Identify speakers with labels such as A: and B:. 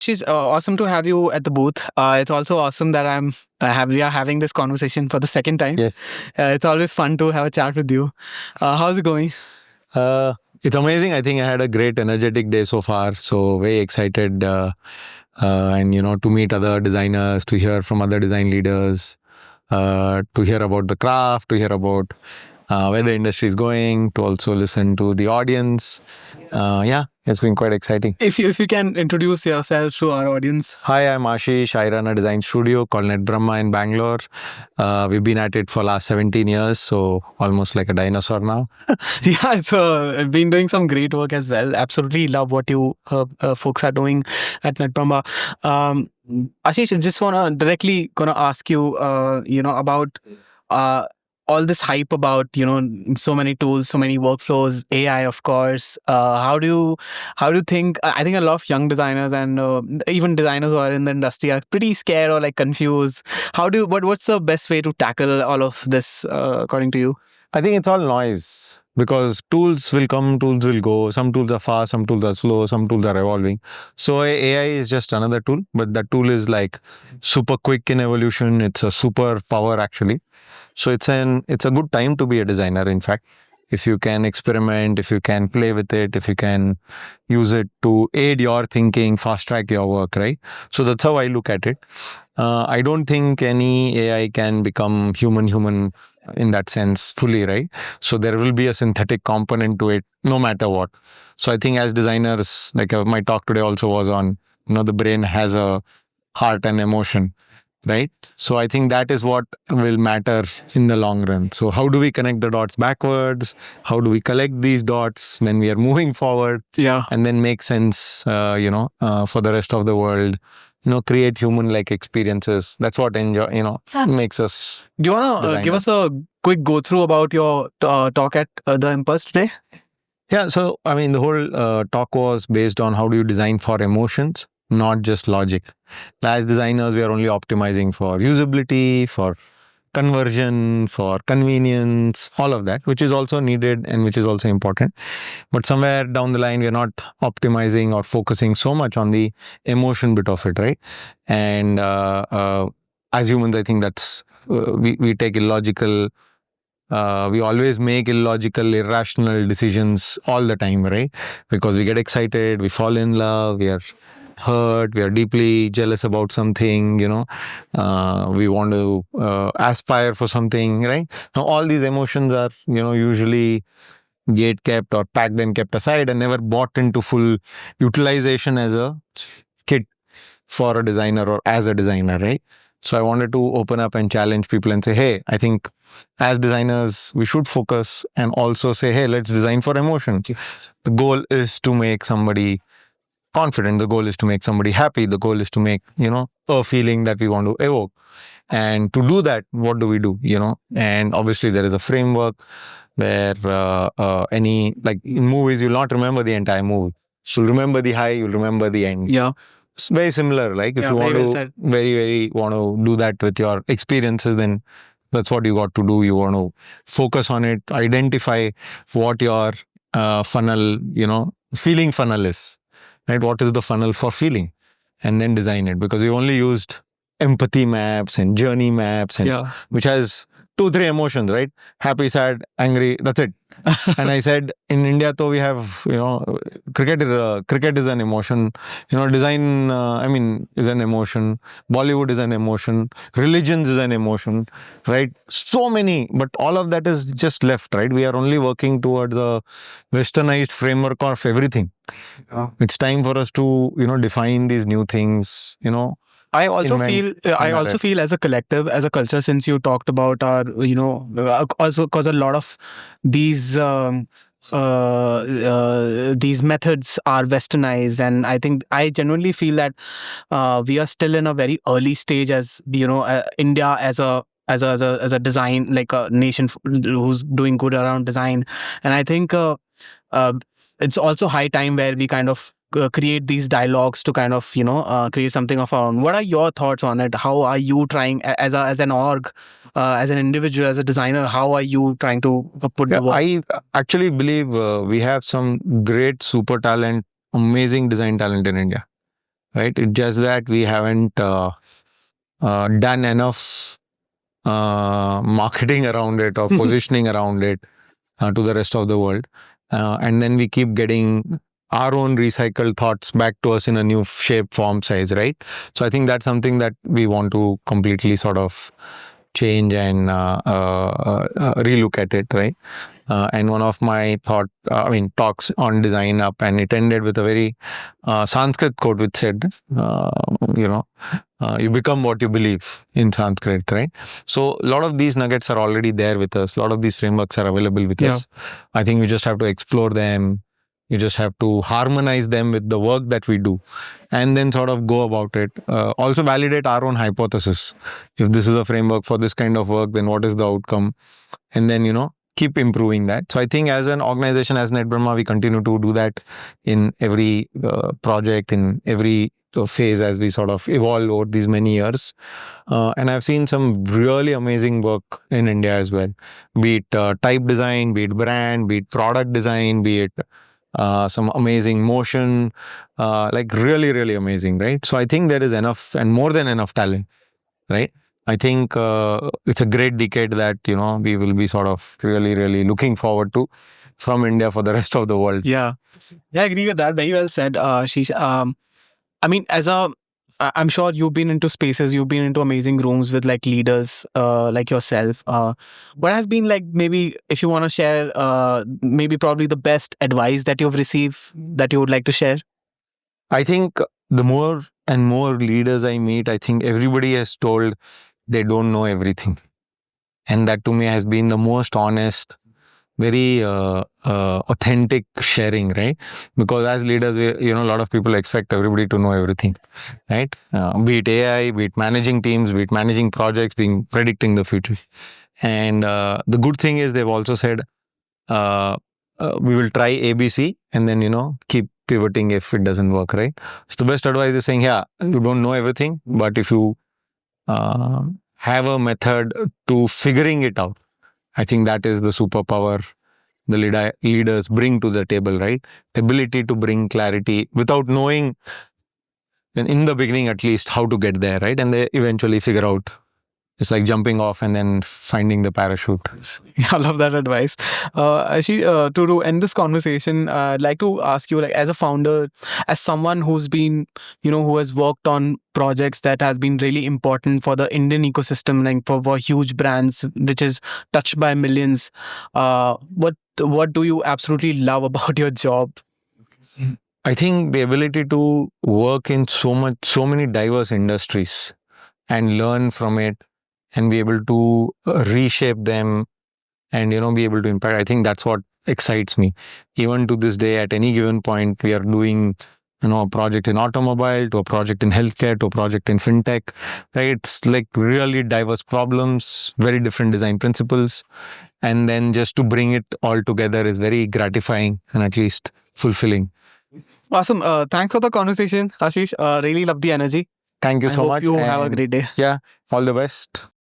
A: She's awesome to have you at the booth. It's also awesome that we are having this conversation for the second time.
B: Yes.
A: It's always fun to have a chat with you. How's it going?
B: It's amazing. I think I had a great energetic day so far. So very excited, and to meet other designers, to hear from other design leaders, to hear about the craft, to hear about where the industry is going, to also listen to the audience. Yeah, it's been quite exciting.
A: If you can introduce yourself to our audience.
B: Hi, I'm Ashish. I run a design studio called NetBramha in Bangalore. We've been at it for last 17 years, so almost like a dinosaur now.
A: Yeah, so been doing some great work as well. Absolutely love what you folks are doing at NetBramha. Ashish, I just wanna directly ask you, about all this hype about so many tools, so many workflows, AI, of course. How do you think? I think a lot of young designers and even designers who are in the industry are pretty scared or like confused. What's the best way to tackle all of this, according to you?
B: I think it's all noise because tools will come, tools will go. Some tools are fast, some tools are slow, some tools are evolving. So AI is just another tool, but that tool is like super quick in evolution. It's a super power actually. So it's a good time to be a designer. In fact, if you can experiment, if you can play with it, if you can use it to aid your thinking, fast track your work, right? So that's how I look at it. I don't think any AI can become human in that sense fully, right? So there will be a synthetic component to it no matter what. So I think as designers, like my talk today also was on, the brain has a heart and emotion, right? So I think that is what will matter in the long run. So how do we connect the dots backwards? How do we collect these dots when we are moving forward?
A: Yeah.
B: And then make sense, for the rest of the world. Create human-like experiences. That's what makes us.
A: Do you want to give us a quick go through about your talk at the Impulse today?
B: Yeah, so I mean, the whole talk was based on how do you design for emotions, not just logic. As designers, we are only optimizing for usability, for conversion, for convenience, all of that, which is also needed and which is also important. But somewhere down the line, we are not optimizing or focusing so much on the emotion bit of it, right? And as humans, I think that's we take illogical. We always make illogical, irrational decisions all the time, right? Because we get excited, we fall in love, we are hurt, we are deeply jealous about something, we want to aspire for something, right? Now, all these emotions are, usually gate kept or packed and kept aside and never bought into full utilization as a kit for a designer or as a designer, right? So I wanted to open up and challenge people and say, hey, I think as designers, we should focus and also say, hey, let's design for emotion. The goal is to make somebody confident. The goal is to make somebody happy. The goal is to make, a feeling that we want to evoke. And to do that, what do we do, And obviously there is a framework where like in movies, you'll not remember the entire movie. You'll remember the high, you'll remember the end.
A: Yeah.
B: It's very similar. Like if you want to very want to do that with your experiences, then that's what you got to do. You want to focus on it, identify what your funnel, feeling funnel is, right? What is the funnel for feeling? And then design it, because we only used empathy maps and journey maps, and which has 2-3 emotions, right? Happy, sad, angry, that's it. And I said, in India, though, we have, cricket is an emotion, design, is an emotion, Bollywood is an emotion, religions is an emotion, right? So many, but all of that is just left, right? We are only working towards a westernized framework of everything. Yeah. It's time for us to, define these new things,
A: I also feel as a collective, as a culture, since you talked about our, also because a lot of these methods are westernized, and I think I genuinely feel that we are still in a very early stage as India as a design, like a nation who's doing good around design. And I think it's also high time where we kind of create these dialogues to kind of create something of our own. What are your thoughts on it? How are you trying as an org, as an individual, as a designer, how are you trying to put the work?
B: I actually believe we have some great super talent, amazing design talent in India. right? It's just that we haven't done enough marketing around it or positioning around it to the rest of the world. And then we keep getting our own recycled thoughts back to us in a new shape, form, size, right? So I think that's something that we want to completely sort of change and relook at it, right? And one of my talks on design up, and it ended with a very Sanskrit quote which said, you become what you believe in Sanskrit, right? So a lot of these nuggets are already there with us. A lot of these frameworks are available with us. I think we just have to explore them. You just have to harmonize them with the work that we do, and then sort of go about it. Also validate our own hypothesis. If this is a framework for this kind of work, then what is the outcome? And then, keep improving that. So I think as an organization, as NetBramha, we continue to do that in every project, in every phase as we sort of evolve over these many years. And I've seen some really amazing work in India as well, be it type design, be it brand, be it product design, be it some amazing motion, like really, really amazing, right? So I think there is enough and more than enough talent, right? I think it's a great decade that, we will be sort of really, really looking forward to from India for the rest of the world.
A: Yeah, I agree with that. Very well said, Ashish. I mean, I'm sure you've been into spaces, you've been into amazing rooms with like leaders like yourself. What has been like, maybe if you want to share, maybe probably the best advice that you've received that you would like to share?
B: I think the more and more leaders I meet, I think everybody has told they don't know everything. And that to me has been the most honest, very authentic sharing, right? Because as leaders, a lot of people expect everybody to know everything, right? Be it AI, be it managing teams, be it managing projects, predicting the future. And the good thing is they've also said, we will try ABC and then, keep pivoting if it doesn't work, right? So the best advice is saying, yeah, you don't know everything, but if you have a method to figuring it out, I think that is the superpower the leaders bring to the table, right? Ability to bring clarity without knowing, in the beginning at least, how to get there, right? And they eventually figure out. It's like jumping off and then finding the parachute.
A: I love that advice. Actually, to end this conversation, I'd like to ask you, like, as a founder, as someone who's been, who has worked on projects that has been really important for the Indian ecosystem, like for huge brands, which is touched by millions. What do you absolutely love about your job?
B: I think the ability to work in so many diverse industries and learn from it and be able to reshape them and be able to impact. I think that's what excites me. Even to this day, at any given point, we are doing a project in automobile, to a project in healthcare, to a project in fintech, right? It's like really diverse problems, very different design principles, and then just to bring it all together is very gratifying and at least fulfilling.
A: Awesome. Thanks for the conversation, Ashish. Really love the energy.
B: Thank you
A: I
B: so
A: hope
B: much.
A: you have a great day.
B: Yeah, all the best.